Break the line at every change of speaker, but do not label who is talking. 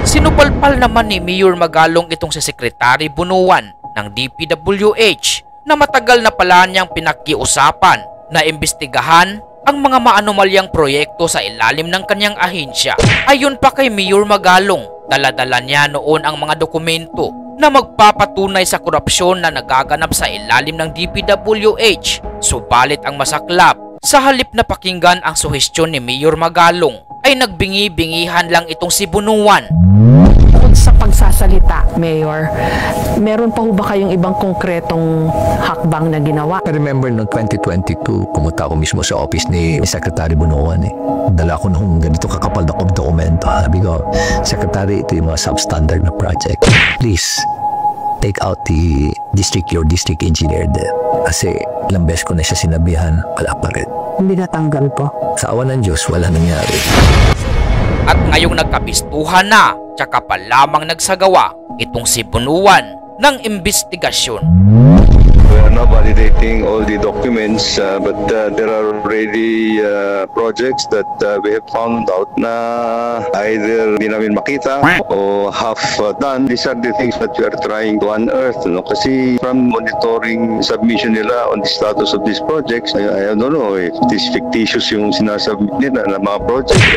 Sinupalpal naman ni Mayor Magalong itong si Secretary Bunuan ng DPWH na matagal na pala niyang pinakiusapan na imbestigahan ang mga maanomalyang proyekto sa ilalim ng kanyang ahensya. Ayon pa kay Mayor Magalong, dala-dala niya noon ang mga dokumento na magpapatunay sa korupsyon na nagaganap sa ilalim ng DPWH. Subalit ang masaklap, sa halip na pakinggan ang suhestyon ni Mayor Magalong, ay nagbingi-bingihan lang itong si Bunuan.
Bukod sa pagsasalita, Mayor, meron pa ho ba kayong ibang konkretong hakbang na ginawa?
I remember noong 2022, pumunta ako mismo sa office ni Secretary Bunuan eh. Dala ko nung ganito kakapal na dokumento. Sabi ko, Secretary, ito yung mga substandard na project. Please, take out your district engineer there. Kasi ilang beses ko na siya sinabihan, wala pa rin.
Hindi natanggal po.
Sa awa ng Diyos, wala nangyari.
At ngayong nagkabistuhan na, tsaka pa lamang nagsagawa itong si Bunuan ng imbestigasyon.
We are now validating all the documents, but there are already projects that we have found out na either hindi namin makita o half done. These are the things that we are trying to unearth. No? Kasi from monitoring submission nila on the status of these projects, I don't know if it is fictitious yung sinasubmit nila na mga projects.